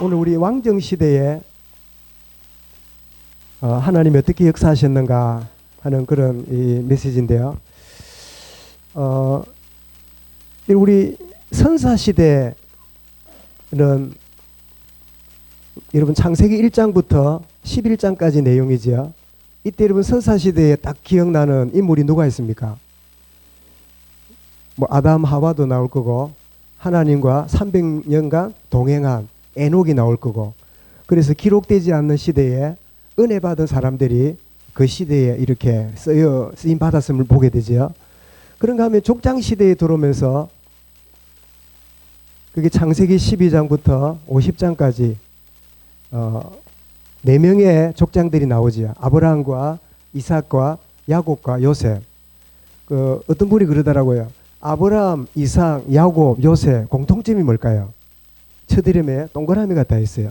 오늘 우리 왕정시대에 하나님이 어떻게 역사하셨는가 하는 그런 이 메시지인데요. 우리 선사시대는 여러분 창세기 1장부터 11장까지 내용이지요. 이때 여러분 선사시대에 딱 기억나는 인물이 누가 있습니까? 뭐 아담 하와도 나올 거고 하나님과 300년간 동행한 에녹이 나올 거고, 그래서 기록되지 않는 시대에 은혜 받은 사람들이 그 시대에 이렇게 쓰임 받았음을 보게 되죠. 그런가 하면 족장 시대에 들어오면서 그게 창세기 12장부터 50장까지 4명의 족장들이 나오지요. 아브라함과 이삭과 야곱과 요셉. 어떤 분이 그러더라고요. 아브라함, 이삭, 야곱, 요셉 공통점이 뭘까요? 처디름에 동그라미가 다 있어요.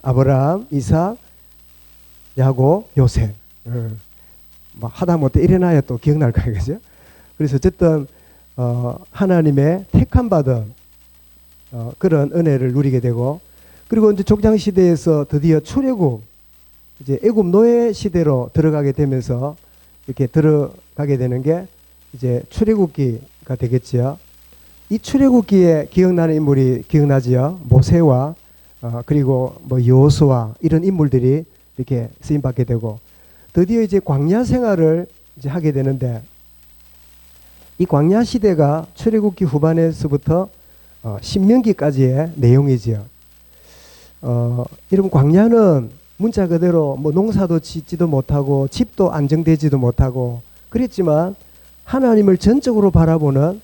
아브라함, 이삭, 야곱, 요셉. 뭐 하다못해 일어나야 또 기억날 거예요, 그죠? 그래서 어쨌든 하나님의 택함 받은 그런 은혜를 누리게 되고, 그리고 이제 족장 시대에서 드디어 출애굽, 이제 애굽 노예 시대로 들어가게 되면서 이렇게 들어가게 되는 게 이제 출애굽기가 되겠지요. 이 출애굽기에 기억나는 인물이 기억나지요. 모세와 그리고 뭐 여호수아 이런 인물들이 이렇게 쓰임 받게 되고, 드디어 이제 광야 생활을 이제 하게 되는데, 이 광야 시대가 출애굽기 후반에서부터 신명기까지의 내용이지요. 여러분 광야는 문자 그대로 뭐 농사도 짓지도 못하고 집도 안정되지도 못하고 그랬지만 하나님을 전적으로 바라보는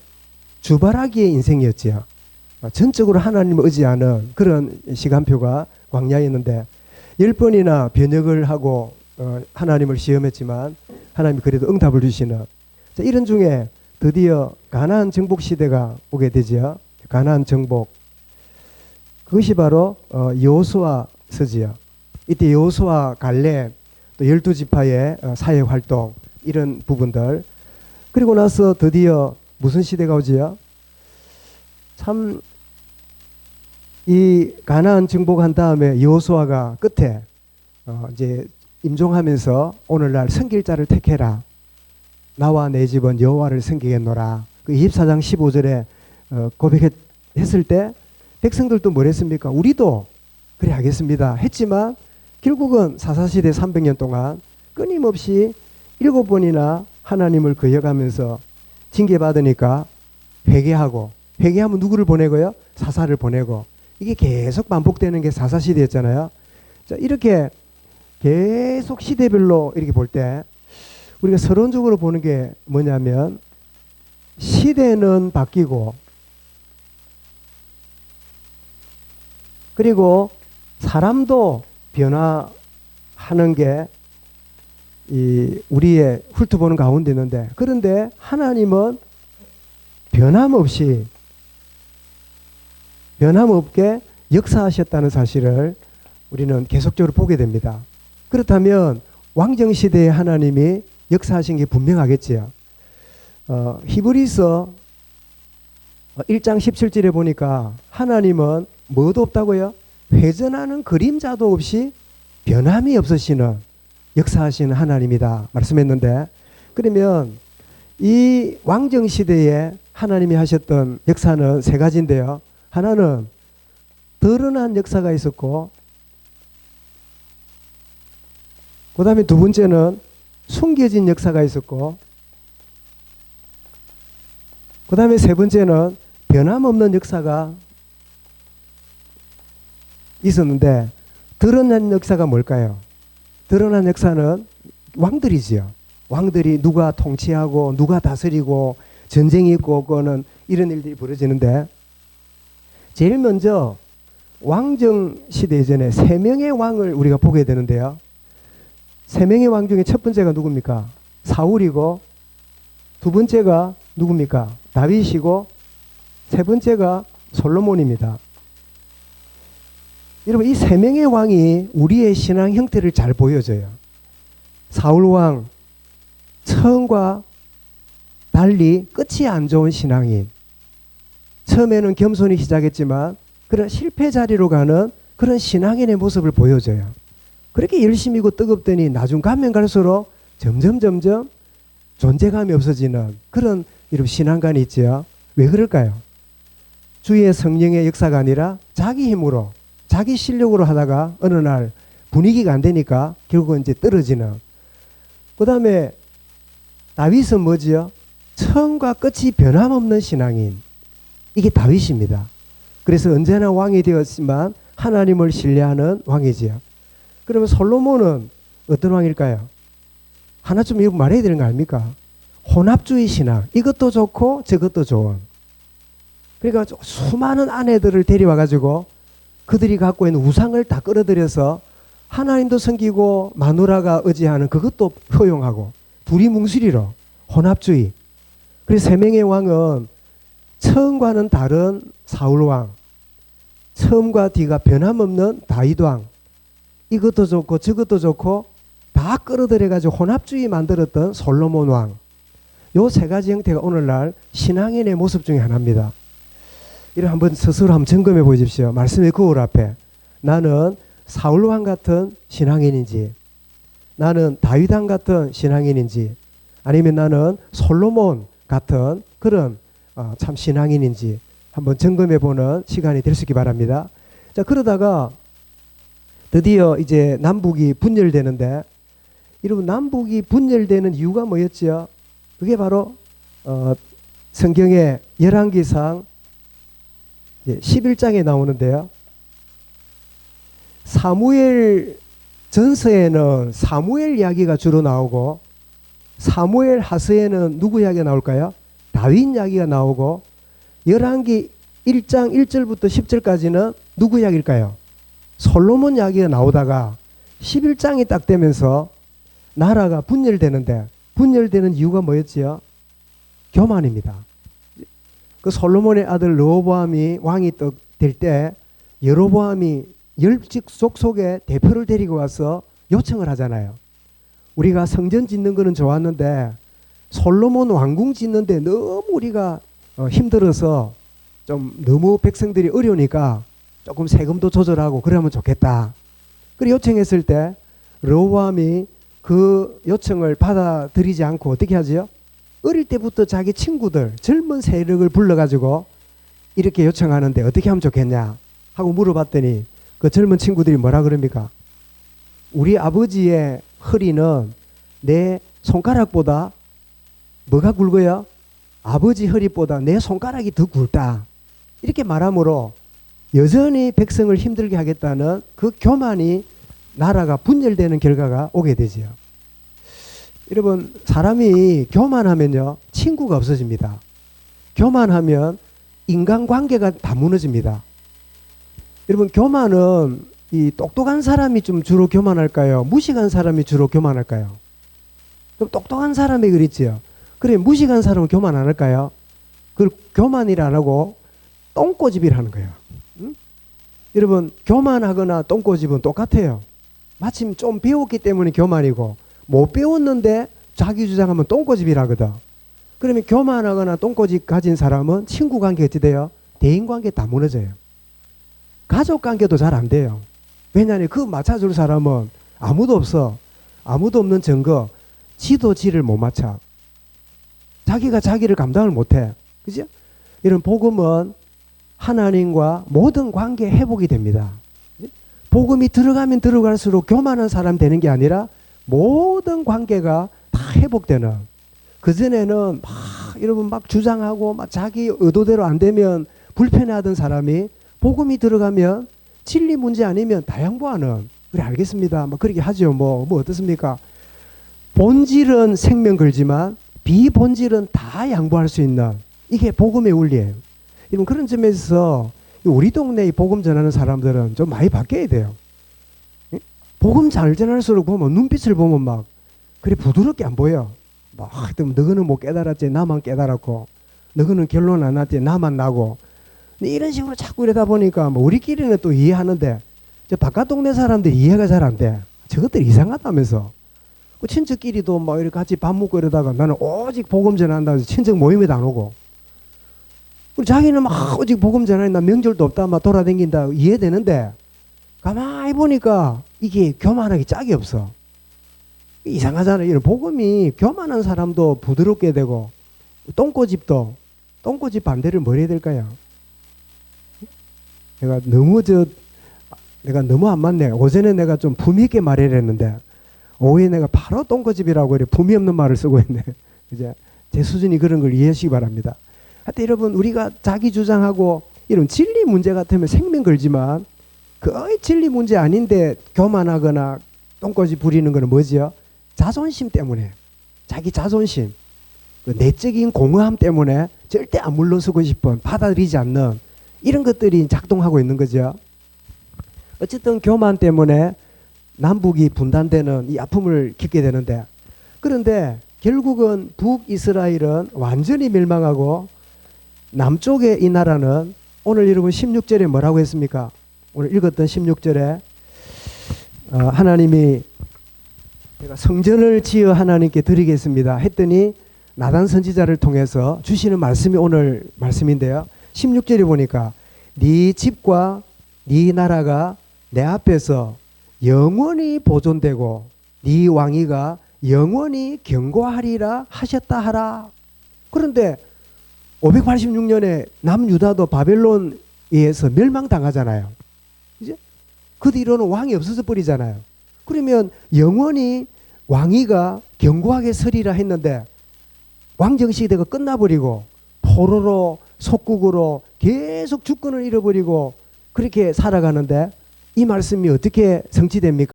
주바라기의 인생이었지요. 전적으로 하나님을 의지하는 그런 시간표가 광야였는데, 10번이나 변역을 하고 하나님을 시험했지만 하나님이 그래도 응답을 주시는, 이런 중에 드디어 가나안 정복 시대가 오게 되죠. 가나안 정복. 그것이 바로 여호수아서지요. 이때 여호수아, 갈렙, 또 12지파의 사회활동 이런 부분들. 그리고 나서 드디어 무슨 시대가 오지요? 참 이 가나안 정복한 다음에 여호수아가 끝에 이제 임종하면서 오늘날 선길자를 택해라. 나와 내 집은 여호와를 섬기겠노라. 그 24장 15절에 고백했을 때 백성들도 뭘 했습니까? 우리도 그래 하겠습니다 했지만 결국은 사사시대 300년 동안 끊임없이 7번이나 하나님을 거역하면서 징계받으니까 회개하면 누구를 보내고요? 사사를 보내고, 이게 계속 반복되는 게 사사시대였잖아요. 자, 이렇게 계속 시대별로 이렇게 볼 때 우리가 서론적으로 보는 게 뭐냐면, 시대는 바뀌고 그리고 사람도 변화하는 게 이 우리의 훑어보는 가운데 있는데, 그런데 하나님은 변함없게 역사하셨다는 사실을 우리는 계속적으로 보게 됩니다. 그렇다면 왕정시대의 하나님이 역사하신 게 분명하겠지요. 히브리서 1장 17절에 보니까 하나님은 뭐도 없다고요? 회전하는 그림자도 없이 변함이 없으시는 역사하시는 하나님이다 말씀했는데, 그러면 이 왕정시대에 하나님이 하셨던 역사는 세 가지인데요. 하나는 드러난 역사가 있었고, 그 다음에 두 번째는 숨겨진 역사가 있었고, 그 다음에 세 번째는 변함없는 역사가 있었는데, 드러난 역사가 뭘까요? 드러난 역사는 왕들이지요. 왕들이 누가 통치하고 누가 다스리고 전쟁이 있고 그거는 이런 일들이 벌어지는데, 제일 먼저 왕정 시대 이전에 3명의 왕을 우리가 보게 되는데요. 3명의 왕 중에 첫 번째가 누굽니까? 사울이고, 두 번째가 누굽니까? 다윗이고, 세 번째가 솔로몬입니다. 여러분, 이 3명의 왕이 우리의 신앙 형태를 잘 보여줘요. 사울왕, 처음과 달리 끝이 안 좋은 신앙인. 처음에는 겸손히 시작했지만 그런 실패 자리로 가는 그런 신앙인의 모습을 보여줘요. 그렇게 열심히고 뜨겁더니 나중 가면 갈수록 점점 존재감이 없어지는 그런 이런 신앙관이 있죠. 왜 그럴까요? 주의 성령의 역사가 아니라 자기 힘으로 자기 실력으로 하다가 어느 날 분위기가 안 되니까 결국은 이제 떨어지는. 그 다음에 다윗은 뭐지요? 처음과 끝이 변함없는 신앙인. 이게 다윗입니다. 그래서 언제나 왕이 되었지만 하나님을 신뢰하는 왕이지요. 그러면 솔로몬은 어떤 왕일까요? 하나 좀 이거 말해야 되는 거 아닙니까? 혼합주의 신앙. 이것도 좋고 저것도 좋은. 그러니까 수많은 아내들을 데려와 가지고 그들이 갖고 있는 우상을 다 끌어들여서 하나님도 섬기고 마누라가 의지하는 그것도 효용하고 둘이 뭉술이로 혼합주의. 그래서 세 명의 왕은 처음과는 다른 사울왕, 처음과 뒤가 변함없는 다윗왕. 이것도 좋고 저것도 좋고 다 끌어들여가지고 혼합주의 만들었던 솔로몬 왕. 요 세 가지 형태가 오늘날 신앙인의 모습 중에 하나입니다. 이를 한번 스스로 한번 점검해 보십시오. 말씀의 거울 앞에 나는 사울왕 같은 신앙인인지, 나는 다윗왕 같은 신앙인인지, 아니면 나는 솔로몬 같은 그런 참 신앙인인지 한번 점검해 보는 시간이 될 수 있기 바랍니다. 자, 그러다가 드디어 이제 남북이 분열되는데, 여러분 남북이 분열되는 이유가 뭐였죠? 그게 바로 성경의 열왕기상 11장에 나오는데요. 사무엘 전서에는 사무엘 이야기가 주로 나오고, 사무엘 하서에는 누구 이야기가 나올까요? 다윗 이야기가 나오고, 열왕기 1장 1절부터 10절까지는 누구 이야기일까요? 솔로몬 이야기가 나오다가 11장이 딱 되면서 나라가 분열되는데, 분열되는 이유가 뭐였지요? 교만입니다. 그 솔로몬의 아들 르호보암이 왕이 될 때 여로보암이 열직 속속에 대표를 데리고 와서 요청을 하잖아요. 우리가 성전 짓는 거는 좋았는데 솔로몬 왕궁 짓는데 너무 우리가 힘들어서 좀 너무 백성들이 어려우니까 조금 세금도 조절하고 그러면 좋겠다. 그래 요청했을 때 르호보암이 그 요청을 받아들이지 않고 어떻게 하지요? 어릴 때부터 자기 친구들 젊은 세력을 불러가지고 이렇게 요청하는데 어떻게 하면 좋겠냐 하고 물어봤더니 그 젊은 친구들이 뭐라 그럽니까? 우리 아버지의 허리는 내 손가락보다 뭐가 굵어요? 아버지 허리보다 내 손가락이 더 굵다. 이렇게 말하므로 여전히 백성을 힘들게 하겠다는 그 교만이 나라가 분열되는 결과가 오게 되지요. 여러분 사람이 교만하면요 친구가 없어집니다. 교만하면 인간관계가 다 무너집니다. 여러분 교만은 이 똑똑한 사람이 좀 주로 교만할까요? 무식한 사람이 주로 교만할까요? 좀 똑똑한 사람이 그랬지요. 그래 무식한 사람은 교만 안 할까요? 그걸 교만이라 안 하고 똥꼬집이라 하는 거예요. 응? 여러분 교만하거나 똥꼬집은 똑같아요. 마침 좀 배웠기 때문에 교만이고 못 배웠는데 자기 주장하면 똥꼬집이라거든. 그러면 교만하거나 똥꼬집 가진 사람은 친구관계 어찌 돼요? 대인관계 다 무너져요. 가족관계도 잘 안 돼요. 왜냐하면 그 맞춰줄 사람은 아무도 없어. 아무도 없는 증거. 지도 지를 못 맞춰. 자기가 자기를 감당을 못해. 그죠? 이런 복음은 하나님과 모든 관계 회복이 됩니다. 복음이 들어가면 들어갈수록 교만한 사람 되는 게 아니라 모든 관계가 다 회복되는. 그전에는 여러분 막 주장하고 막 자기 의도대로 안 되면 불편해하던 사람이 복음이 들어가면 진리 문제 아니면 다 양보하는. 그래 알겠습니다. 막 그렇게 하죠. 뭐 어떻습니까? 본질은 생명 걸지만 비본질은 다 양보할 수 있는 이게 복음의 원리예요. 이런 그런 점에서 우리 동네에 복음 전하는 사람들은 좀 많이 바뀌어야 돼요. 복음 잘 전할수록 보면 눈빛을 보면 막 그래 부드럽게 안 보여. 막 너희는 못 깨달았지 나만 깨달았고 너희는 결론 안 났지 나만 나고 이런 식으로 자꾸 이러다 보니까 뭐 우리끼리는 또 이해하는데 저 바깥 동네 사람들이 이해가 잘 안 돼. 저것들이 이상하다면서. 그 친척끼리도 막 이렇게 같이 밥 먹고 이러다가 나는 오직 복음 전한다고 해서 친척 모임에도 안 오고 우리 자기는 막 오직 복음 전하니 나 명절도 없다 막 돌아다닌다 이해되는데 가만히 보니까 이게 교만하기 짝이 없어. 이상하잖아요. 이런 복음이 교만한 사람도 부드럽게 되고 똥꼬집도 똥꼬집 반대를 뭘 해야 될까요? 내가 너무 안 맞네. 오전에 내가 좀 품위 있게 말해야 했는데 오후에 내가 바로 똥꼬집이라고 이렇게 품위 없는 말을 쓰고 있네. 이제 제 수준이 그런 걸 이해하시기 바랍니다. 하여튼 여러분 우리가 자기 주장하고 이런 진리 문제 같으면 생명 걸지만 거의 진리 문제 아닌데 교만하거나 똥꼬집 부리는 거는 뭐지요? 자존심 때문에 자기 자존심 그 내적인 공허함 때문에 절대 안 물러서고 싶은 받아들이지 않는 이런 것들이 작동하고 있는 거죠. 어쨌든 교만 때문에 남북이 분단되는 이 아픔을 겪게 되는데 그런데 결국은 북이스라엘은 완전히 멸망하고 남쪽의 이 나라는 오늘 여러분 16절에 뭐라고 했습니까? 오늘 읽었던 16절에 하나님이 제가 성전을 지어 하나님께 드리겠습니다 했더니 나단 선지자를 통해서 주시는 말씀이 오늘 말씀인데요. 16절에 보니까 네 집과 네 나라가 내 앞에서 영원히 보존되고 네 왕위가 영원히 견고하리라 하셨다 하라. 그런데 586년에 남유다도 바벨론에 의해서 멸망당하잖아요. 이제 그 뒤로는 왕이 없어져 버리잖아요. 그러면 영원히 왕위가 견고하게 서리라 했는데 왕정시대가 끝나버리고 포로로 속국으로 계속 주권을 잃어버리고 그렇게 살아가는데 이 말씀이 어떻게 성취됩니까?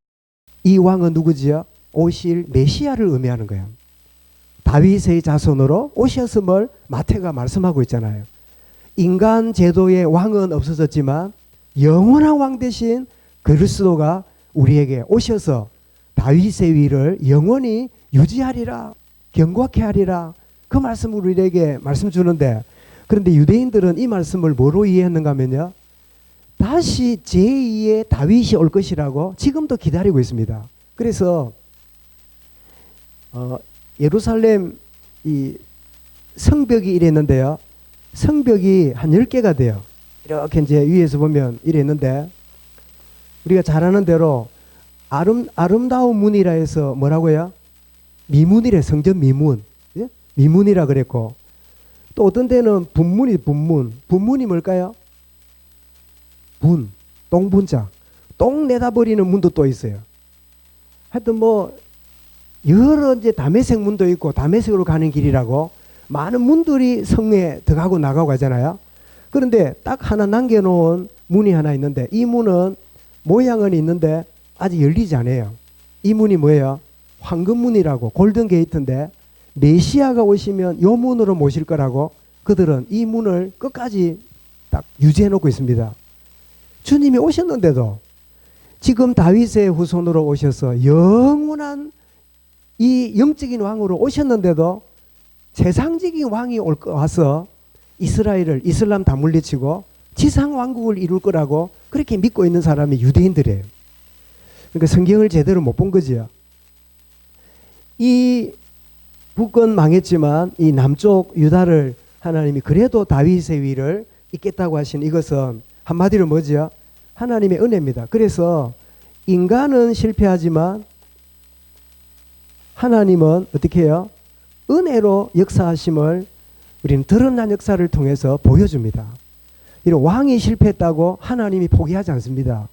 이 왕은 누구지요? 오실 메시아를 의미하는 거예요. 다윗의 자손으로 오셨음을 마태가 말씀하고 있잖아요. 인간 제도의 왕은 없어졌지만 영원한 왕 대신 그리스도가 우리에게 오셔서 다윗의 위를 영원히 유지하리라, 견고하게 하리라. 그 말씀을 우리에게 말씀 주는데 그런데 유대인들은 이 말씀을 뭐로 이해했는가 하면요. 다시 제2의 다윗이 올 것이라고 지금도 기다리고 있습니다. 그래서 예루살렘 이 성벽이 이랬는데요. 성벽이 한 10개가 돼요. 이렇게 이제 위에서 보면 이랬는데 우리가 잘 아는 대로 아름다운 문이라 해서 뭐라고요? 미문이래. 성전 미문. 예? 미문이라 그랬고 또 어떤 데는 분문이 분문. 분문이 뭘까요? 분. 똥분자. 똥 내다버리는 문도 또 있어요. 하여튼 뭐 여러 이제 다메섹 문도 있고 다메섹으로 가는 길이라고 많은 문들이 성에 들어가고 나가고 하잖아요. 그런데 딱 하나 남겨놓은 문이 하나 있는데 이 문은 모양은 있는데 아직 열리지 않아요. 이 문이 뭐예요? 황금문이라고 골든 게이트인데 메시아가 오시면 요 문으로 모실 거라고 그들은 이 문을 끝까지 딱 유지해 놓고 있습니다. 주님이 오셨는데도 지금 다윗의 후손으로 오셔서 영원한 이 영적인 왕으로 오셨는데도 세상적인 왕이 와서 이스라엘을 이슬람 다 물리치고 지상 왕국을 이룰 거라고 그렇게 믿고 있는 사람이 유대인들이에요. 그러니까 성경을 제대로 못 본 거지요. 이 북은 망했지만 이 남쪽 유다를 하나님이 그래도 다윗의 위를 잇겠다고 하신 이것은 한마디로 뭐지요? 하나님의 은혜입니다. 그래서 인간은 실패하지만 하나님은 어떻게 해요? 은혜로 역사하심을 우리는 드러난 역사를 통해서 보여줍니다. 이런 왕이 실패했다고 하나님이 포기하지 않습니다.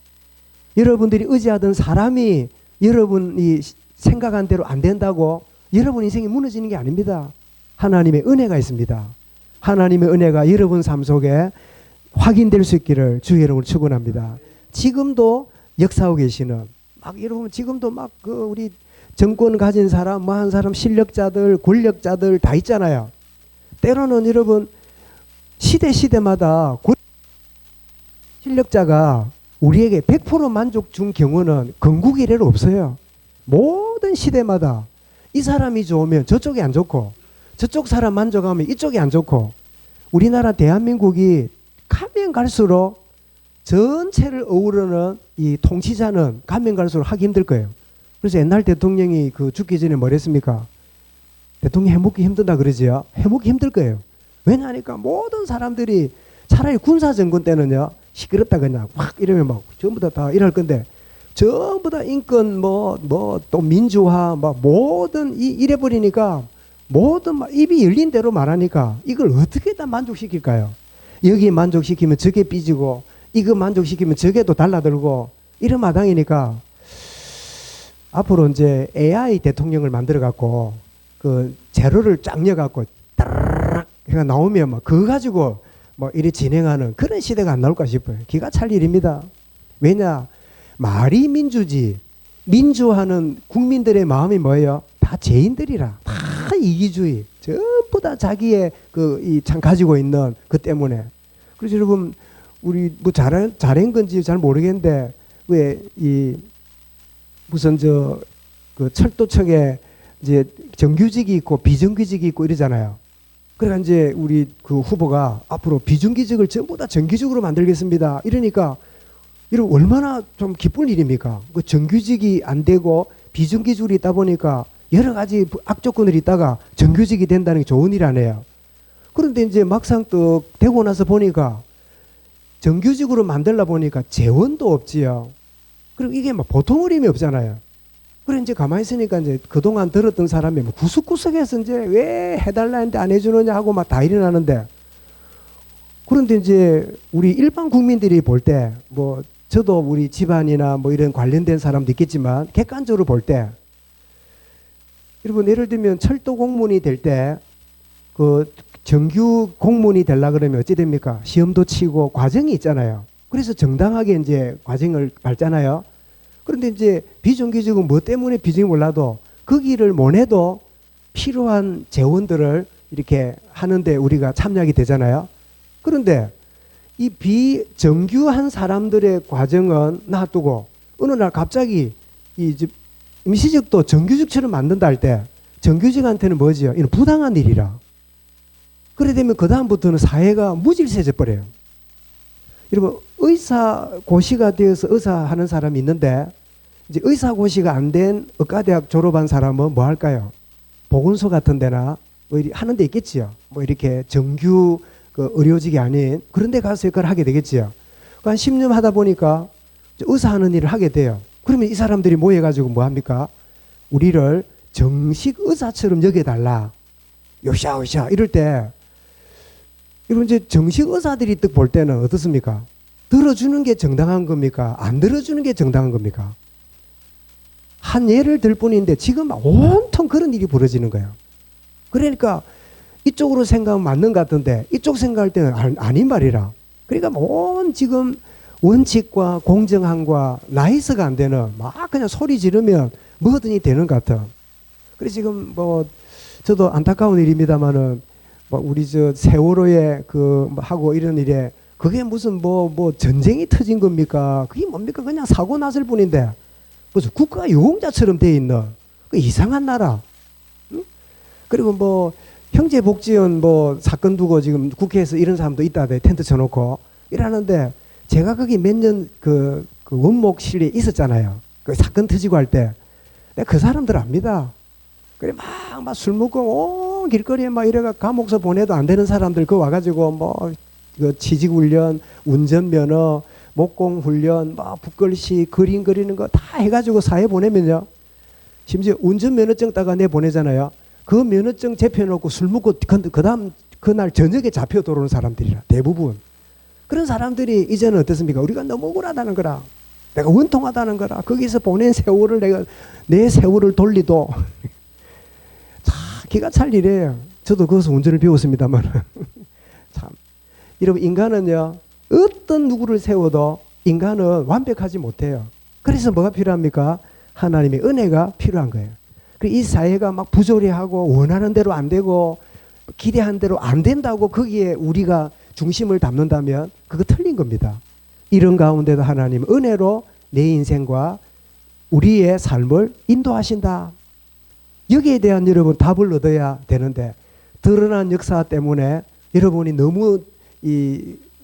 여러분들이 의지하던 사람이 여러분이 생각한 대로 안 된다고 여러분 인생이 무너지는 게 아닙니다. 하나님의 은혜가 있습니다. 하나님의 은혜가 여러분 삶 속에 확인될 수 있기를 주의 이름으로 축원합니다. 지금도 역사하고 계시는 막 여러분 지금도 막 그 우리 정권 가진 사람, 뭐 한 사람 실력자들, 권력자들 다 있잖아요. 때로는 여러분 시대마다 실력자가 우리에게 100% 만족 준 경우는 건국 이래로 없어요. 모든 시대마다 이 사람이 좋으면 저쪽이 안 좋고 저쪽 사람 만족하면 이쪽이 안 좋고 우리나라 대한민국이 가면 갈수록 전체를 어우르는 이 통치자는 가면 갈수록 하기 힘들 거예요. 그래서 옛날 대통령이 그 죽기 전에 뭐 했습니까? 대통령 해먹기 힘들다 그러지요. 해먹기 힘들 거예요. 왜냐하니까 모든 사람들이 차라리 군사 정권 때는요 시끄럽다 그냥 확 이러면 막 전부 다 이럴 건데 전부 다 인권 뭐 또 민주화 막 모든 이래 버리니까 모든 막 입이 열린 대로 말하니까 이걸 어떻게 다 만족시킬까요? 여기 만족시키면 저게 삐지고 이거 만족시키면 저게 또 달라들고 이런 마당이니까 앞으로 이제 AI 대통령을 만들어 갖고 그 재료를 쫙 넣어 갖고 따르르 해가 나오면 막 그거 가지고 뭐 이리 진행하는 그런 시대가 안 나올까 싶어요. 기가 찰 일입니다. 왜냐? 말이 민주지. 민주화는 국민들의 마음이 뭐예요? 다 죄인들이라. 다 이기주의. 전부 다 자기의 그 이 참 가지고 있는 그 때문에. 그래서 여러분 우리 뭐 잘한 건지 잘 모르겠는데 왜 이 무슨 저 그 철도청에 이제 정규직이 있고 비정규직이 있고 이러잖아요. 그러니까 이제 우리 그 후보가 앞으로 비정규직을 전부 다 정규직으로 만들겠습니다. 이러니까 이런 얼마나 좀 기쁜 일입니까? 그 정규직이 안 되고 비정규직으로 있다 보니까 여러 가지 악조건들이 있다가 정규직이 된다는 게 좋은 일 아니에요. 그런데 이제 막상 또 되고 나서 보니까 정규직으로 만들다 보니까 재원도 없지요. 그리고 이게 막 보통 어림이 없잖아요. 그래 이제 가만히 있으니까 이제 그동안 들었던 사람이 뭐 구석구석에서 이제 왜 해달라 했는데 안 해주느냐 하고 막 다 일어나는데 그런데 이제 우리 일반 국민들이 볼 때 뭐 저도 우리 집안이나 뭐 이런 관련된 사람도 있겠지만 객관적으로 볼 때 여러분 예를 들면 철도 공무원이 될 때 그 정규 공무원이 되려 그러면 어찌 됩니까? 시험도 치고 과정이 있잖아요. 그래서 정당하게 이제 과정을 밟잖아요. 그런데 이제 비정규직은 뭐 때문에 비정이 몰라도 거기를 못 해도 필요한 재원들을 이렇게 하는데 우리가 참여하게 되잖아요. 그런데 이 비정규한 사람들의 과정은 놔두고 어느 날 갑자기 이 임시직도 정규직처럼 만든다 할 때 정규직한테는 뭐지요? 이는 부당한 일이라. 그래 되면 그 다음부터는 사회가 무질서져 버려요. 여러분 의사고시가 되어서 의사하는 사람이 있는데 이제 의사고시가 안 된 의과대학 졸업한 사람은 뭐 할까요? 보건소 같은 데나 뭐 하는 데 있겠지요. 뭐 이렇게 정규 그 의료직이 아닌 그런 데 가서 그걸 하게 되겠지요. 한 10년 하다 보니까 의사 하는 일을 하게 돼요. 그러면 이 사람들이 모여가지고 뭐 합니까? 우리를 정식 의사처럼 여겨달라. 요샤요샤 이럴 때 여러분 이제 정식 의사들이 딱 볼 때는 어떻습니까? 들어주는 게 정당한 겁니까? 안 들어주는 게 정당한 겁니까? 한 예를 들 뿐인데 지금 온통 그런 일이 벌어지는 거예요. 그러니까 이쪽으로 생각하면 맞는 것 같은데 이쪽 생각할 때는 아닌 말이라. 그러니까 온 지금 원칙과 공정함과 나이스가 안 되는 막 그냥 소리 지르면 뭐든지 되는 것 같아. 그래서 지금 뭐 저도 안타까운 일입니다만은 뭐 우리 저 세월호에 그 하고 이런 일에 그게 무슨 뭐 전쟁이 터진 겁니까? 그게 뭡니까? 그냥 사고 났을 뿐인데 무슨 국가 유공자처럼 돼 있는 그 이상한 나라. 응? 그리고 뭐 형제복지원 뭐 사건 두고 지금 국회에서 이런 사람도 있다 대 텐트 쳐놓고 이러는데 제가 거기 몇 년 그 원목실에 있었잖아요. 그 사건 터지고 할 때 내가 그 사람들 압니다. 그래 막 술 먹고 온 길거리에 막 이래가 감옥서 보내도 안 되는 사람들 그 와가지고 뭐 그 취직훈련, 운전면허, 목공훈련, 뭐 붓글씨, 그림 그리는 거 다 해가지고 사회 보내면요. 심지어 운전면허증 따가 내 보내잖아요. 그 면허증 제펴놓고 술 먹고 그 다음 그날 저녁에 잡혀 들어오는 사람들이라 대부분. 그런 사람들이 이제는 어떻습니까? 우리가 너무 억울하다는 거라. 내가 원통하다는 거라. 거기서 보낸 세월을 내가 내 세월을 돌리도 참 기가 찰 일이에요. 저도 거기서 운전을 배웠습니다만 참 여러분 인간은요 어떤 누구를 세워도 인간은 완벽하지 못해요. 그래서 뭐가 필요합니까? 하나님의 은혜가 필요한 거예요. 이 사회가 막 부조리하고 원하는 대로 안 되고 기대한 대로 안 된다고 거기에 우리가 중심을 담는다면 그거 틀린 겁니다. 이런 가운데도 하나님 은혜로 내 인생과 우리의 삶을 인도하신다. 여기에 대한 여러분 답을 얻어야 되는데 드러난 역사 때문에 여러분이 너무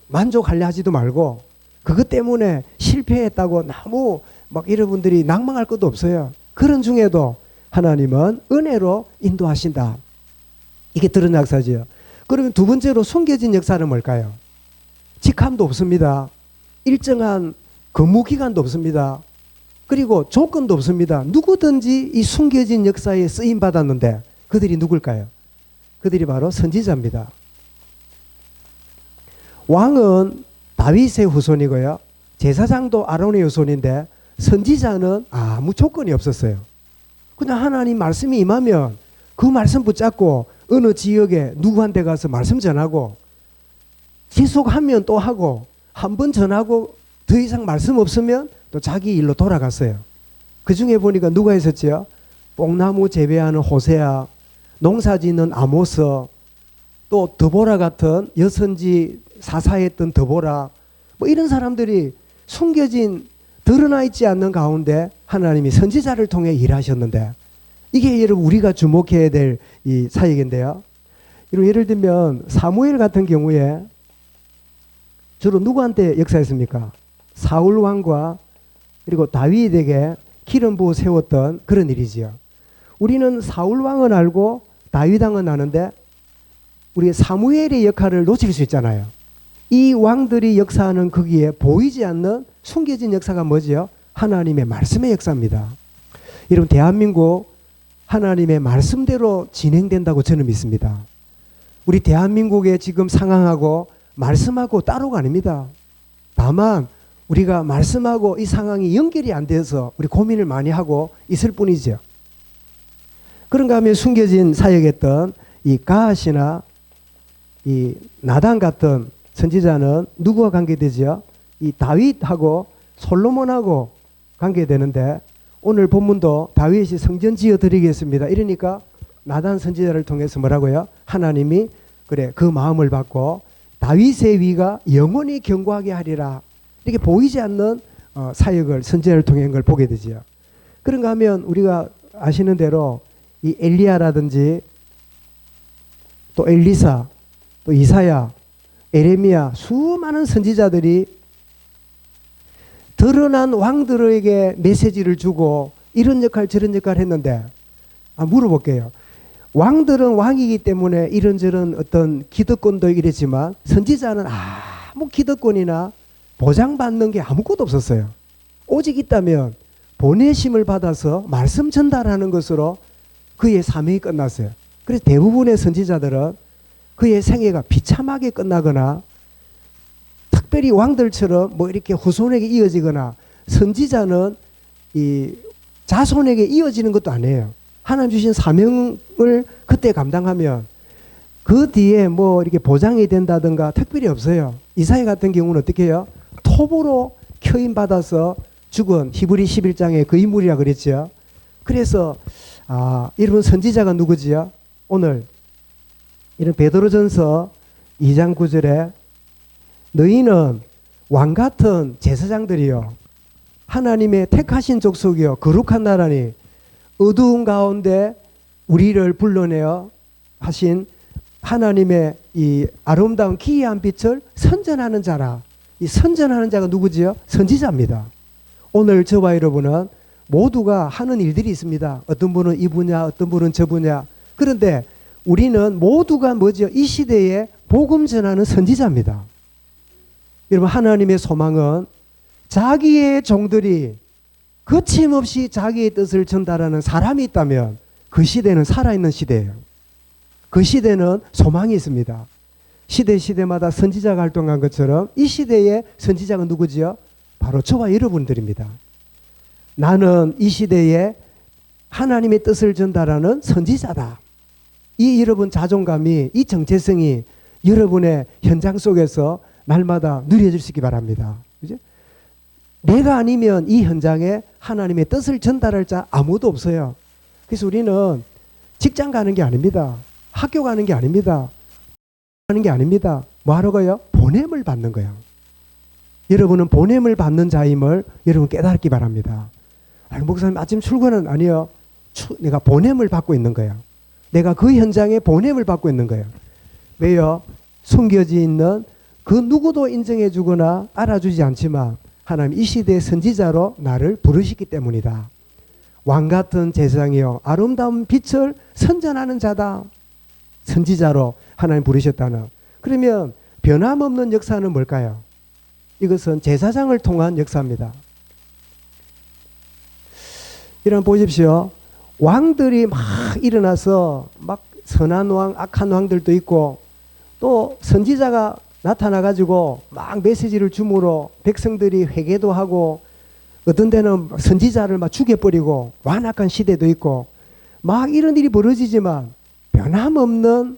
만족하려 하지도 말고 그것 때문에 실패했다고 너무 막 여러분들이 낭망할 것도 없어요. 그런 중에도 하나님은 은혜로 인도하신다. 이게 드러난 역사지요. 그러면 두 번째로 숨겨진 역사는 뭘까요? 직함도 없습니다. 일정한 근무 기간도 없습니다. 그리고 조건도 없습니다. 누구든지 이 숨겨진 역사에 쓰임 받았는데 그들이 누굴까요? 그들이 바로 선지자입니다. 왕은 다윗의 후손이고요. 제사장도 아론의 후손인데 선지자는 아무 조건이 없었어요. 그냥 하나님 말씀이 임하면 그 말씀 붙잡고 어느 지역에 누구한테 가서 말씀 전하고 지속하면 또 하고 한 번 전하고 더 이상 말씀 없으면 또 자기 일로 돌아갔어요. 그 중에 보니까 누가 있었죠? 뽕나무 재배하는 호세아, 농사짓는 아모스, 또 드보라 같은 여선지 사사했던 드보라, 뭐 이런 사람들이 숨겨진 드러나 있지 않는 가운데 하나님이 선지자를 통해 일하셨는데 이게 여러분 우리가 주목해야 될 이 사역인데요. 예를 들면 사무엘 같은 경우에 주로 누구한테 역사했습니까? 사울 왕과 그리고 다윗에게 기름 부어 세웠던 그런 일이지요. 우리는 사울 왕은 알고 다윗 왕은 아는데 우리 사무엘의 역할을 놓칠 수 있잖아요. 이 왕들이 역사하는 거기에 보이지 않는 숨겨진 역사가 뭐지요? 하나님의 말씀의 역사입니다. 여러분 대한민국 하나님의 말씀대로 진행된다고 저는 믿습니다. 우리 대한민국의 지금 상황하고 말씀하고 따로가 아닙니다. 다만 우리가 말씀하고 이 상황이 연결이 안 돼서 우리 고민을 많이 하고 있을 뿐이죠. 그런가 하면 숨겨진 사역했던 이 가앗이나 이 나단 같은 선지자는 누구와 관계되죠? 이 다윗하고 솔로몬하고 관계되는데 오늘 본문도 다윗이 성전 지어 드리겠습니다. 이러니까 나단 선지자를 통해서 뭐라고요? 하나님이 그래 그 마음을 받고 다윗의 위가 영원히 견고하게 하리라. 이렇게 보이지 않는 사역을 선지자를 통한 걸 보게 되죠. 그런가 하면 우리가 아시는 대로 이 엘리야라든지 또 엘리사 또 이사야 에레미야 수많은 선지자들이 드러난 왕들에게 메시지를 주고 이런 역할 저런 역할 했는데 물어볼게요. 왕들은 왕이기 때문에 이런저런 어떤 기득권도 이랬지만 선지자는 아무 기득권이나 보장받는 게 아무것도 없었어요. 오직 있다면 보내심을 받아서 말씀 전달하는 것으로 그의 사명이 끝났어요. 그래서 대부분의 선지자들은 그의 생애가 비참하게 끝나거나 특별히 왕들처럼 뭐 이렇게 후손에게 이어지거나 선지자는 이 자손에게 이어지는 것도 아니에요. 하나님 주신 사명을 그때 감당하면 그 뒤에 뭐 이렇게 보장이 된다든가 특별히 없어요. 이사야 같은 경우는 어떻게 해요? 톱으로 켜임 받아서 죽은 히브리 11장의 그 인물이라 그랬죠. 그래서 여러분 선지자가 누구지요? 오늘 이런 베드로전서 2장 9절에 너희는 왕같은 제사장들이요 하나님의 택하신 족속이요 거룩한 나라니 어두운 가운데 우리를 불러내어 하신 하나님의 이 아름다운 기이한 빛을 선전하는 자라. 이 선전하는 자가 누구지요? 선지자입니다. 오늘 저와 여러분은 모두가 하는 일들이 있습니다. 어떤 분은 이 분야, 어떤 분은 저 분야. 그런데 우리는 모두가 뭐죠? 이 시대에 복음 전하는 선지자입니다. 여러분 하나님의 소망은 자기의 종들이 거침없이 자기의 뜻을 전달하는 사람이 있다면 그 시대는 살아있는 시대예요. 그 시대는 소망이 있습니다. 시대마다 선지자가 활동한 것처럼 이 시대의 선지자가 누구지요? 바로 저와 여러분들입니다. 나는 이 시대에 하나님의 뜻을 전달하는 선지자다. 이 여러분 자존감이, 이 정체성이 여러분의 현장 속에서 날마다 누려질 수 있기 바랍니다. 그죠? 내가 아니면 이 현장에 하나님의 뜻을 전달할 자 아무도 없어요. 그래서 우리는 직장 가는 게 아닙니다. 학교 가는 게 아닙니다. 하는 게 아닙니다. 뭐 하러 가요? 보냄을 받는 거예요. 여러분은 보냄을 받는 자임을 여러분 깨닫기 바랍니다. 목사님 아침 출근은 아니요. 내가 보냄을 받고 있는 거예요. 내가 그 현장에 보냄을 받고 있는 거예요. 왜요? 숨겨져 있는 그 누구도 인정해 주거나 알아주지 않지만 하나님 이 시대의 선지자로 나를 부르시기 때문이다. 왕같은 제사장이요 아름다운 빛을 선전하는 자다. 선지자로 하나님 부르셨다는. 그러면 변함없는 역사는 뭘까요? 이것은 제사장을 통한 역사입니다. 이런 보십시오. 왕들이 막 일어나서 막 선한 왕, 악한 왕들도 있고 또 선지자가 나타나가지고 막 메시지를 주므로 백성들이 회개도 하고 어떤 데는 선지자를 막 죽여버리고 완악한 시대도 있고 막 이런 일이 벌어지지만 변함없는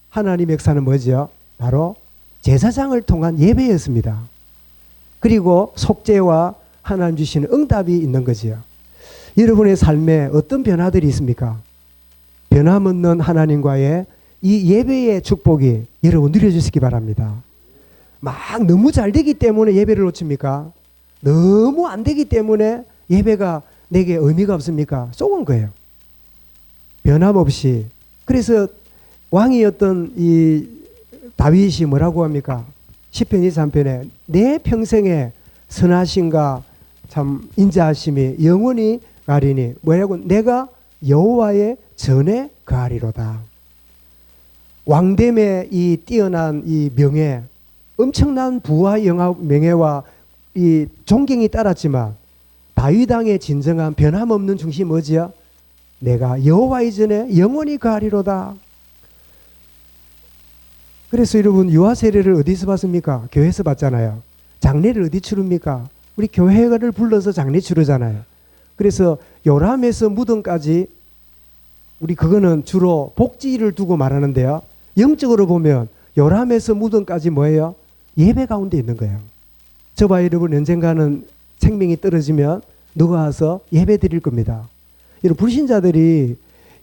하나님의 역사는 뭐죠? 바로 제사장을 통한 예배였습니다. 그리고 속죄와 하나님 주시는 응답이 있는 거지요. 여러분의 삶에 어떤 변화들이 있습니까? 변함없는 하나님과의 이 예배의 축복이 여러분 누려주시기 바랍니다. 막 너무 잘 되기 때문에 예배를 놓칩니까? 너무 안 되기 때문에 예배가 내게 의미가 없습니까? 쏘은 거예요. 변함없이. 그래서 왕이었던 이 다윗이 뭐라고 합니까? 시편 23편에 내 평생에 선하심과 참 인자하심이 영원히 가리니 뭐라고? 내가 여호와의 전에 거하리로다. 왕됨의 이 뛰어난 이 명예, 엄청난 부와 영화 명예와 이 존경이 따랐지만 다윗 왕의 진정한 변함없는 중심이 뭐지요? 내가 여호와의 전에 영원히 거하리로다. 그래서 여러분 유아 세례를 어디서 받습니까? 교회에서 받잖아요. 장례를 어디 치릅니까? 우리 교회를 불러서 장례 치르잖아요. 그래서 요람에서 무덤까지 우리 그거는 주로 복지를 두고 말하는데요. 영적으로 보면 요람에서 무덤까지 뭐예요? 예배 가운데 있는 거예요. 저와 여러분 언젠가는 생명이 떨어지면 누가 와서 예배 드릴 겁니다. 이런 불신자들이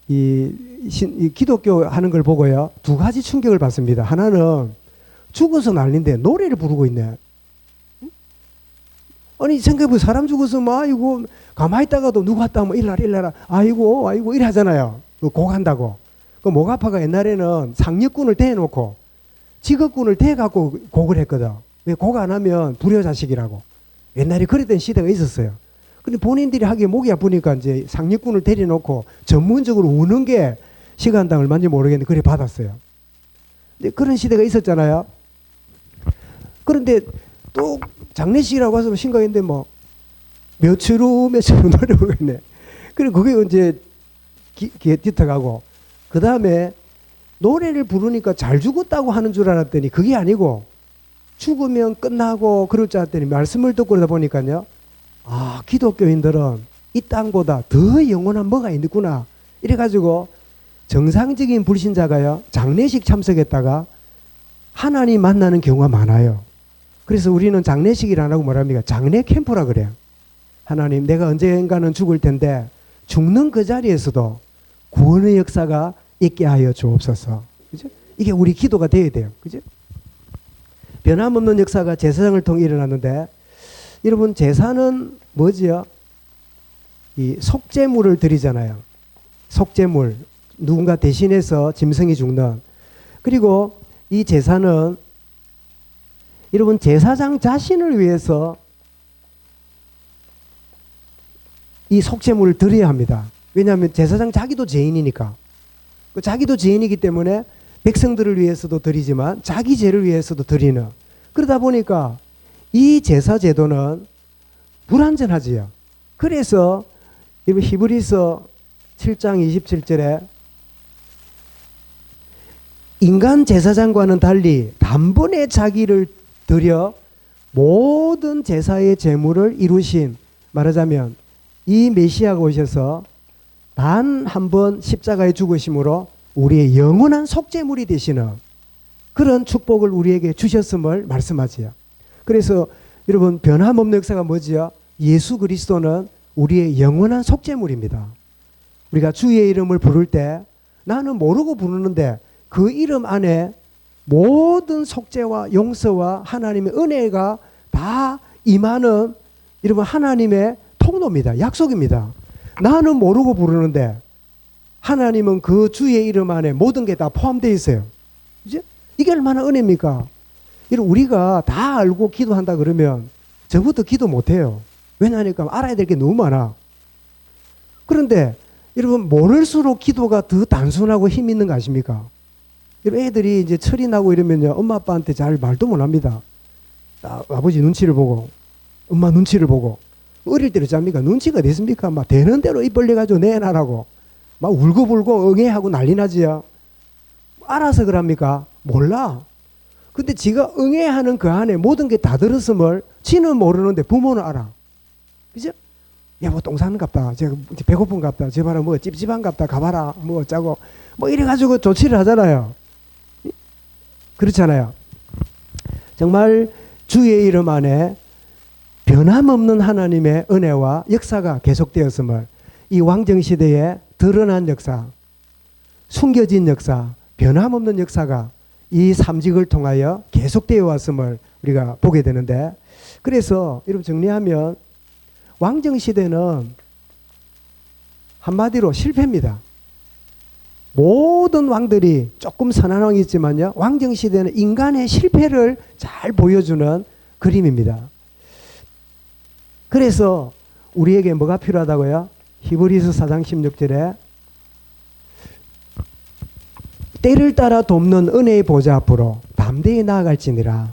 이 기독교 하는 걸 보고요. 두 가지 충격을 받습니다. 하나는 죽어서 난리인데 노래를 부르고 있네. 아니 생각해보면 사람 죽어서 뭐 아이고 가만히 있다가도 누구 왔다 뭐 일나라 아이고 이래 하잖아요. 곡한다고. 그 목아파가 옛날에는 상력군을 대놓고 직업군을 대갖고 곡을 했거든. 왜 곡 안 하면 불효자식이라고. 옛날에 그랬던 시대가 있었어요. 근데 본인들이 하기에 목이 아프니까 이제 상력군을 데려놓고 전문적으로 우는 게 시간당 얼마인지 모르겠는데 그래 받았어요. 근데 그런 시대가 있었잖아요. 그런데 또 장례식이라고 해서 심각했는데 뭐 며칠 후 노래 부르겠네. 그리고 그게 이제 뒤터가고 그 다음에 노래를 부르니까 잘 죽었다고 하는 줄 알았더니 그게 아니고 죽으면 끝나고 그럴 줄 알았더니 말씀을 듣고 그러다 보니까요. 아, 기독교인들은 이 땅보다 더 영원한 뭐가 있구나. 이래가지고 정상적인 불신자가요. 장례식 참석했다가 하나님 만나는 경우가 많아요. 그래서 우리는 장례식을 안 하고 뭐랍니까? 장례 캠프라 그래요. 하나님 내가 언젠가는 죽을 텐데 죽는 그 자리에서도 구원의 역사가 있게 하여 주옵소서. 그죠? 이게 우리 기도가 되어야 돼요. 그죠? 변함없는 역사가 제사장을 통해 일어났는데 여러분 제사는 뭐지요? 이 속죄물을 드리잖아요. 속죄물. 누군가 대신해서 짐승이 죽는. 그리고 이 제사는 여러분 제사장 자신을 위해서 이 속죄물을 드려야 합니다. 왜냐하면 제사장 자기도 죄인이니까. 자기도 죄인이기 때문에 백성들을 위해서도 드리지만 자기 죄를 위해서도 드리는. 그러다 보니까 이 제사 제도는 불완전하지요. 그래서 히브리서 7장 27절에 인간 제사장과는 달리 단번에 자기를 드려 모든 제사의 제물을 이루신, 말하자면 이 메시아가 오셔서 단 한 번 십자가에 죽으심으로 우리의 영원한 속죄물이 되시는 그런 축복을 우리에게 주셨음을 말씀하지요. 그래서 여러분 변함없는 역사가 뭐지요? 예수 그리스도는 우리의 영원한 속죄물입니다. 우리가 주의 이름을 부를 때 나는 모르고 부르는데 그 이름 안에 모든 속죄와 용서와 하나님의 은혜가 다 임하는 여러분 하나님의 통로입니다. 약속입니다. 나는 모르고 부르는데 하나님은 그 주의 이름 안에 모든 게 다 포함되어 있어요. 이제 이게 얼마나 은혜입니까? 여러분 우리가 다 알고 기도한다 그러면 저부터 기도 못해요. 왜냐하니까 알아야 될 게 너무 많아. 그런데 여러분 모를수록 기도가 더 단순하고 힘 있는 거 아십니까? 애들이 이제 철이 나고 이러면요, 엄마 아빠한테 잘 말도 못 합니다. 아버지 눈치를 보고, 엄마 눈치를 보고. 어릴 때로 잡니까? 눈치가 됐습니까? 막 되는 대로 입 벌려가지고 내놔라고. 막 울고불고 응애하고 난리 나지요. 알아서 그럽니까? 몰라. 근데 지가 응애하는 그 안에 모든 게 다 들었음을 지는 모르는데 부모는 알아. 그죠? 여보 똥 싸는갑다. 제가 배고픈갑다. 제 봐라 뭐 찝찝한갑다. 가봐라. 뭐 어쩌고. 뭐 이래가지고 조치를 하잖아요. 그렇잖아요. 정말 주의 이름 안에 변함없는 하나님의 은혜와 역사가 계속되었음을 이 왕정시대에 드러난 역사, 숨겨진 역사, 변함없는 역사가 이 삼직을 통하여 계속되어 왔음을 우리가 보게 되는데, 그래서 여러분 정리하면 왕정시대는 한마디로 실패입니다. 모든 왕들이 조금 선한 왕이 있지만요, 왕정시대는 인간의 실패를 잘 보여주는 그림입니다. 그래서 우리에게 뭐가 필요하다고요? 히브리서 4장 16절에 때를 따라 돕는 은혜의 보좌 앞으로 담대히 나아갈지니라.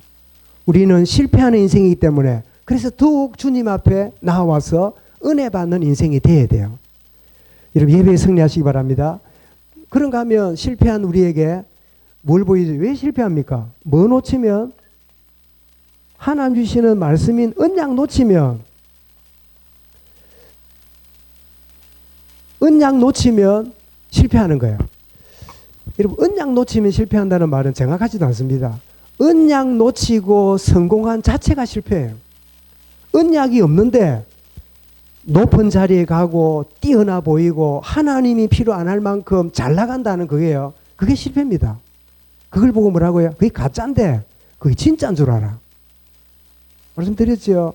우리는 실패하는 인생이기 때문에 그래서 더욱 주님 앞에 나와서 은혜 받는 인생이 되어야 돼요. 여러분 예배에 승리하시기 바랍니다. 그런가 하면 실패한 우리에게 뭘 보이죠? 왜 실패합니까? 뭐 놓치면? 하나님 주시는 말씀인 언약 놓치면, 언약 놓치면 실패하는 거예요. 여러분 언약 놓치면 실패한다는 말은 정확하지도 않습니다. 언약 놓치고 성공한 자체가 실패예요. 언약이 없는데 높은 자리에 가고 뛰어나 보이고 하나님이 필요 안 할 만큼 잘 나간다는 그게요. 그게 실패입니다. 그걸 보고 뭐라고요? 그게 가짜인데 그게 진짜인 줄 알아. 말씀드렸죠.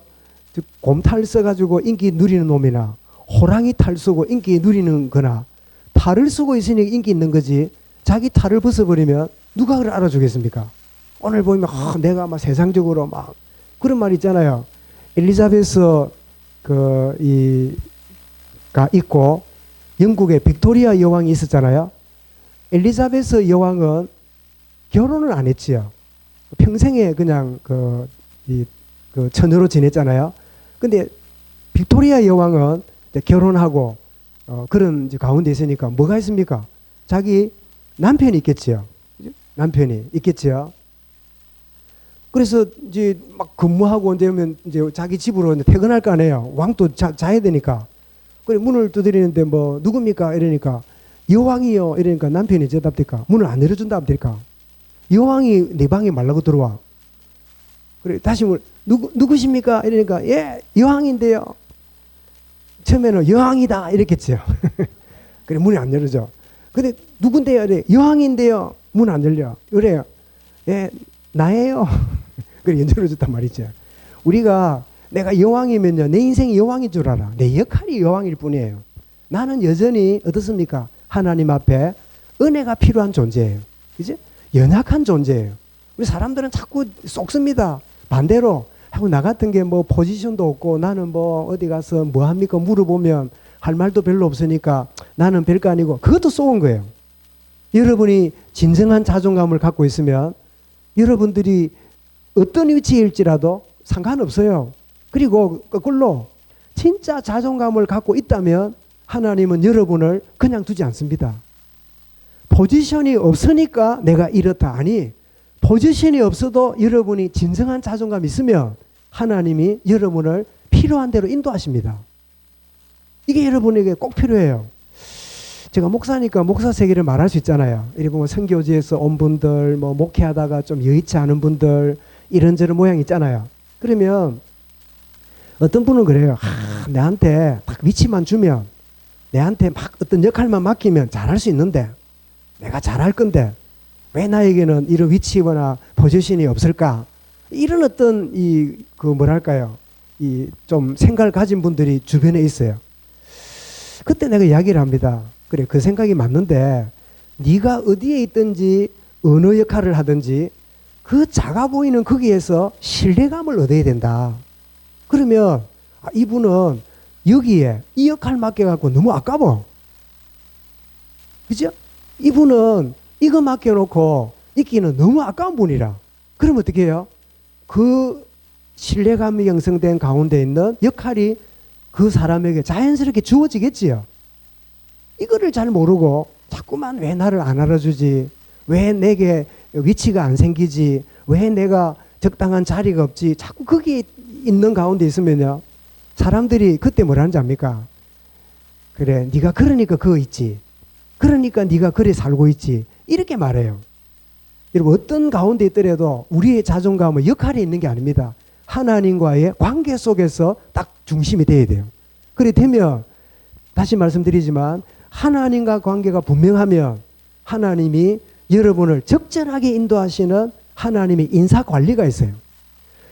곰 탈 써가지고 인기 누리는 놈이나 호랑이 탈 쓰고 인기 누리는 거나 탈을 쓰고 있으니까 인기 있는 거지, 자기 탈을 벗어버리면 누가 그걸 알아주겠습니까? 오늘 보면 내가 막 세상적으로 막 그런 말 있잖아요. 엘리자베스 가 있고 영국에 빅토리아 여왕이 있었잖아요. 엘리자베스 여왕은 결혼을 안 했지요. 평생에 그냥 처녀로 지냈잖아요. 근데 빅토리아 여왕은 결혼하고 그런 가운데 있으니까 뭐가 있습니까? 자기 남편이 있겠지요. 남편이 있겠지요. 그래서 이제 막 근무하고 되면 이제 자기 집으로 이제 퇴근할 거 아니에요. 왕도 자야 되니까. 그래 문을 두드리는데 뭐 누굽니까? 이러니까 여왕이요. 이러니까 남편이 대답될까? 문을 안 열어준다 합니까? 여왕이 내 방에 말라고 들어와. 그래 다시 누구십니까? 이러니까 예 여왕인데요. 처음에는 여왕이다 이랬겠지요. 그래 문이 안 열어져. 근데 누군데요? 이래 여왕인데요. 문 안 열려. 그래요. 예 나예요. 그래 열어줬단 말이죠. 우리가 내가 여왕이면요 내 인생이 여왕인 줄 알아. 내 역할이 여왕일 뿐이에요. 나는 여전히 어떻습니까? 하나님 앞에 은혜가 필요한 존재예요. 그죠? 연약한 존재예요. 우리 사람들은 자꾸 쏙습니다. 반대로 하고 나 같은 게 뭐 포지션도 없고 나는 뭐 어디 가서 뭐 합니까 물어보면 할 말도 별로 없으니까 나는 별거 아니고, 그것도 쏘은 거예요. 여러분이 진정한 자존감을 갖고 있으면 여러분들이 어떤 위치일지라도 상관없어요. 그리고 거꾸로 진짜 자존감을 갖고 있다면 하나님은 여러분을 그냥 두지 않습니다. 포지션이 없으니까 내가 이렇다. 아니, 포지션이 없어도 여러분이 진정한 자존감이 있으면 하나님이 여러분을 필요한 대로 인도하십니다. 이게 여러분에게 꼭 필요해요. 제가 목사니까 목사 세계를 말할 수 있잖아요. 이렇게 뭐 선교지에서 온 분들, 뭐 목회하다가 좀 여의치 않은 분들, 이런저런 모양 있잖아요. 그러면 어떤 분은 그래요. 내한테 딱 위치만 주면, 내한테 막 어떤 역할만 맡기면 잘할 수 있는데, 내가 잘할 건데 왜 나에게는 이런 위치거나 포지션이 없을까? 이런 어떤 뭐랄까요? 좀 생각을 가진 분들이 주변에 있어요. 그때 내가 이야기를 합니다. 그래, 그 생각이 맞는데 네가 어디에 있든지 어느 역할을 하든지 그 작아 보이는 거기에서 신뢰감을 얻어야 된다. 그러면 이분은 여기에 이 역할 맡겨갖고 너무 아까워. 그죠? 이분은 이거 맡겨놓고 있기는 너무 아까운 분이라. 그럼 어떻게 해요? 그 신뢰감이 형성된 가운데 있는 역할이 그 사람에게 자연스럽게 주어지겠지요. 이거를 잘 모르고 자꾸만 왜 나를 안 알아주지? 왜 내게 위치가 안 생기지? 왜 내가 적당한 자리가 없지? 자꾸 거기 있는 가운데 있으면요, 사람들이 그때 뭐라는지 압니까? 그래, 네가 그러니까 그거 있지. 그러니까 네가 그래 살고 있지. 이렇게 말해요. 여러분, 어떤 가운데 있더라도 우리의 자존감은 역할에 있는 게 아닙니다. 하나님과의 관계 속에서 딱 중심이 돼야 돼요. 그래 되면 다시 말씀드리지만 하나님과 관계가 분명하면 하나님이 여러분을 적절하게 인도하시는 하나님의 인사 관리가 있어요.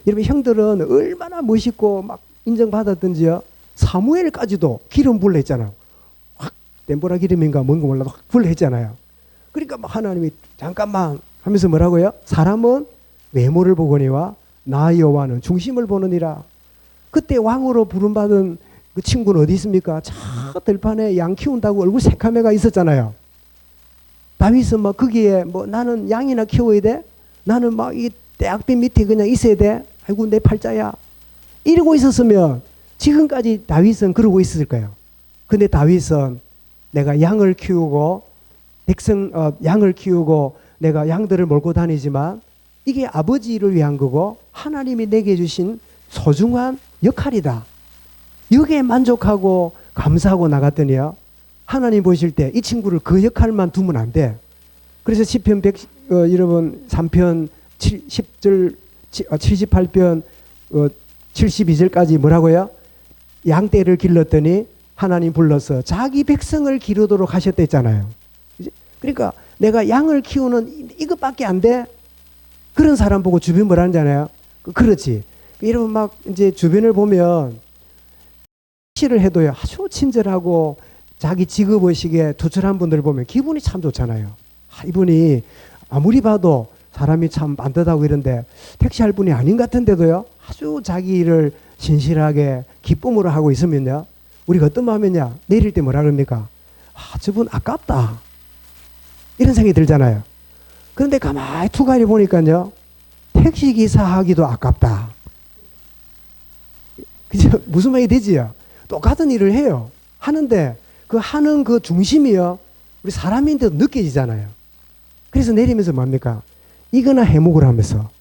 여러분, 형들은 얼마나 멋있고 막 인정받았던지요. 사무엘까지도 기름 불러 했잖아요. 확 덴보라 기름인가 뭔가 몰라도 확 불러 했잖아요. 그러니까 막 하나님이 잠깐만 하면서 뭐라고요? 사람은 외모를 보거니와 나 여호와는 중심을 보느니라. 그때 왕으로 부름받은 그 친구는 어디 있습니까? 저 들판에 양 키운다고 얼굴 새카매가 있었잖아요. 다윗은 막 거기에 뭐 나는 양이나 키워야 돼? 나는 막 이 대학비 밑에 그냥 있어야 돼? 아이고 내 팔자야. 이러고 있었으면 지금까지 다윗은 그러고 있었을 거예요. 근데 다윗은 내가 양을 키우고 양을 키우고 내가 양들을 몰고 다니지만 이게 아버지를 위한 거고 하나님이 내게 주신 소중한 역할이다. 여기에 만족하고 감사하고 나갔더니요, 하나님 보실 때 이 친구를 그 역할만 두면 안 돼. 그래서 시편 3편 10절 78편 72절까지 뭐라고요? 양떼를 길렀더니 하나님 불러서 자기 백성을 기르도록 하셨댔잖아요. 그러니까 내가 양을 키우는 이것밖에 안 돼? 그런 사람 보고 주변 뭐라는 잖아요. 그렇지. 여러분 막 이제 주변을 보면 실을 해도요, 아주 친절하고 자기 직업의식에 투철한 분들 보면 기분이 참 좋잖아요. 이분이 아무리 봐도 사람이 참 반듯하고 이런데 택시할 분이 아닌 것 같은데도요, 아주 자기 일을 신실하게 기쁨으로 하고 있으면요, 우리가 어떤 마음이냐? 내릴 때 뭐라 그럽니까? 저분 아깝다. 이런 생각이 들잖아요. 그런데 가만히 투가해 보니까요, 택시기사 하기도 아깝다. 그죠? 무슨 말이 되지요? 똑같은 일을 해요. 하는데 그 하는 그 중심이요, 우리 사람인데도 느껴지잖아요. 그래서 내리면서 뭡니까? 이거나 해먹으라 하면서.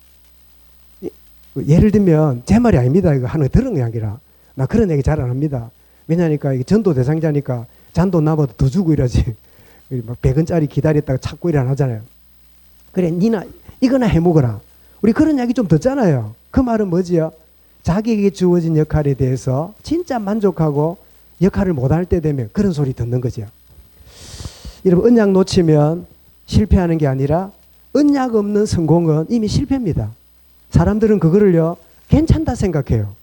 예를 들면 제 말이 아닙니다. 이거 하는 거 들은 게 아니라. 나 그런 얘기 잘 안 합니다. 왜냐니까 이게 전도 대상자니까 잔돈 나봐도 더 주고 이러지. 막 100원짜리 기다렸다가 찾고 이래 안 하잖아요. 그래, 니나 이거나 해먹어라. 우리 그런 이야기 좀 듣잖아요. 그 말은 뭐지요? 자기에게 주어진 역할에 대해서 진짜 만족하고 역할을 못할 때 되면 그런 소리 듣는 거죠. 여러분, 언약 놓치면 실패하는 게 아니라 언약 없는 성공은 이미 실패입니다. 사람들은 그거를요, 괜찮다 생각해요.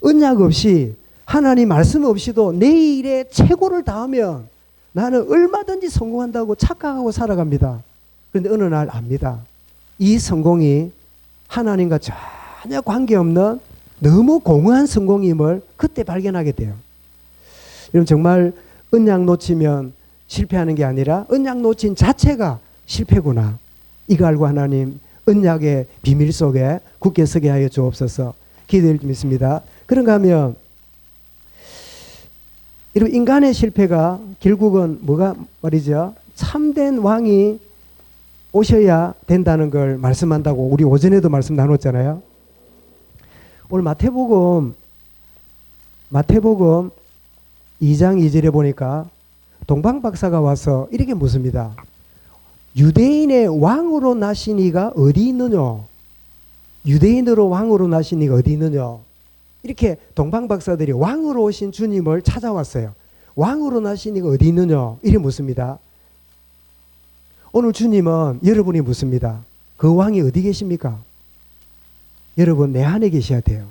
언약 없이 하나님 말씀 없이도 내 일에 최고를 다하면 나는 얼마든지 성공한다고 착각하고 살아갑니다. 그런데 어느 날 압니다. 이 성공이 하나님과 전혀 관계없는 너무 공허한 성공임을 그때 발견하게 돼요. 여러분, 정말 언약 놓치면 실패하는 게 아니라 언약 놓친 자체가 실패구나. 이거 알고 하나님 언약의 비밀 속에 굳게 서게 하여 주옵소서. 기도를 드립니다. 그런가 하면 여러분, 인간의 실패가 결국은 뭐가 말이죠? 참된 왕이 오셔야 된다는 걸 말씀한다고 우리 오전에도 말씀 나눴잖아요. 오늘 마태복음 2장 2절에 보니까 동방박사가 와서 이렇게 묻습니다. 유대인의 왕으로 나신 이가 어디 있느냐? 유대인으로 왕으로 나신 이가 어디 있느냐? 이렇게 동방박사들이 왕으로 오신 주님을 찾아왔어요. 왕으로 나신 이가 어디 있느냐? 이렇게 묻습니다. 오늘 주님은 여러분이 묻습니다. 그 왕이 어디 계십니까? 여러분, 내 안에 계셔야 돼요.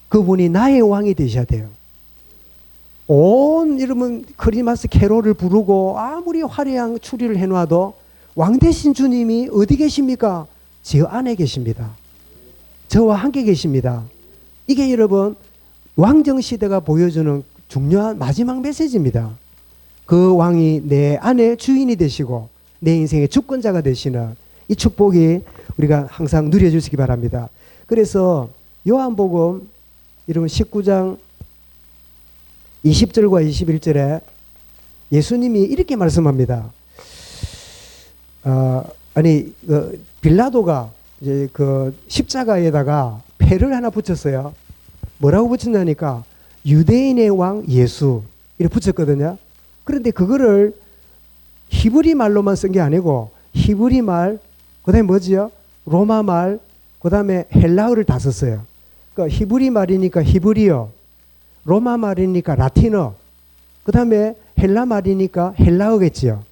그분이 나의 왕이 되셔야 돼요. 온 여러분 크리스마스 캐롤을 부르고 아무리 화려한 추리를 해놔도 왕 되신 주님이 어디 계십니까? 저 안에 계십니다. 저와 함께 계십니다. 이게 여러분 왕정시대가 보여주는 중요한 마지막 메시지입니다. 그 왕이 내 안에 주인이 되시고 내 인생의 주권자가 되시는 이 축복이 우리가 항상 누려주시기 바랍니다. 그래서 요한복음 여러분 19장 20절과 21절에 예수님이 이렇게 말씀합니다. 빌라도가 이제 그 십자가에다가 패를 하나 붙였어요. 뭐라고 붙였냐니까 유대인의 왕 예수 이렇게 붙였거든요. 그런데 그거를 히브리 말로만 쓴 게 아니고 히브리 말, 그다음에 뭐지요? 로마 말, 그다음에 헬라어를 다 썼어요. 그러니까 히브리 말이니까 히브리어, 로마 말이니까 라틴어, 그다음에 헬라 말이니까 헬라어겠지요.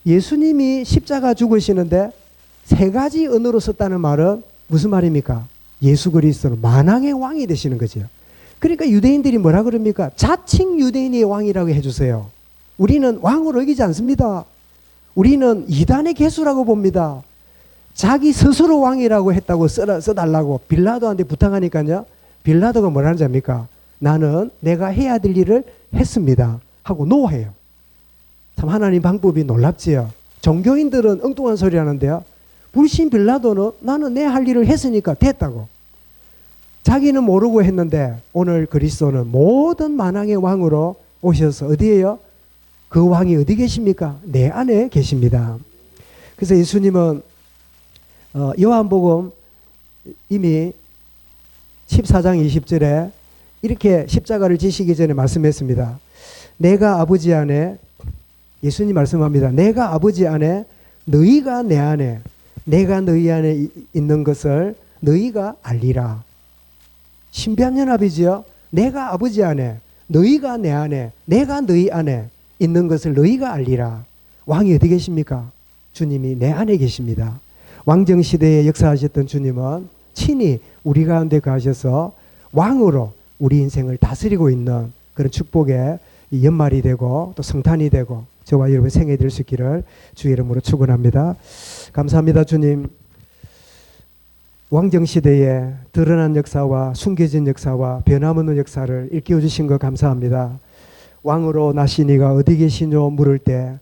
예수님이 십자가 죽으시는데 세 가지 언어로 썼다는 말은 무슨 말입니까? 예수 그리스도는 만왕의 왕이 되시는 거죠. 그러니까 유대인들이 뭐라 그럽니까? 자칭 유대인의 왕이라고 해주세요. 우리는 왕으로 여기지 않습니다. 우리는 이단의 개수라고 봅니다. 자기 스스로 왕이라고 했다고 써달라고 빌라도한테 부탁하니까요. 빌라도가 뭐라는지 압니까? 나는 내가 해야 될 일을 했습니다 하고 노해요. 참 하나님 방법이 놀랍지요. 종교인들은 엉뚱한 소리 하는데요. 불신 빌라도는 나는 내 할 일을 했으니까 됐다고. 자기는 모르고 했는데 오늘 그리스도는 모든 만왕의 왕으로 오셔서 어디에요? 그 왕이 어디 계십니까? 내 안에 계십니다. 그래서 예수님은 요한복음 이미 14장 20절에 이렇게 십자가를 지시기 전에 말씀했습니다. 내가 아버지 안에, 예수님 말씀합니다. 내가 아버지 안에, 너희가 내 안에, 내가 너희 안에 있는 것을 너희가 알리라. 신비한 연합이지요. 내가 아버지 안에, 너희가 내 안에, 내가 너희 안에 있는 것을 너희가 알리라. 왕이 어디 계십니까? 주님이 내 안에 계십니다. 왕정시대에 역사하셨던 주님은 친히 우리 가운데 가셔서 왕으로 우리 인생을 다스리고 있는 그런 축복의 연말이 되고 또 성탄이 되고 저와 여러분 생애 될 수 있기를 주의 이름으로 축원합니다. 감사합니다. 주님, 왕정시대에 드러난 역사와 숨겨진 역사와 변함없는 역사를 일깨워 주신 것 감사합니다. 왕으로 나시니가 어디 계시뇨 물을 때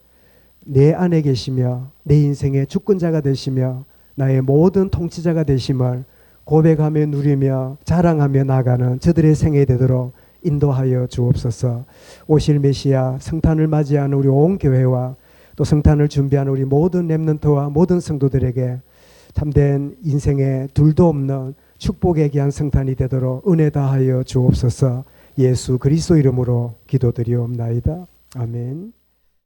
내 안에 계시며 내 인생의 주권자가 되시며 나의 모든 통치자가 되심을 고백하며 누리며 자랑하며 나가는 저들의 생애 되도록 인도하여 주옵소서. 오실 메시아 성탄을 맞이하는 우리 온 교회와 또 성탄을 준비하는 우리 모든 렘넌트와 모든 성도들에게 참된 인생에 둘도 없는 축복의 귀한 성탄이 되도록 은혜 다하여 주옵소서. 예수 그리스도 이름으로 기도드리옵나이다. 아멘.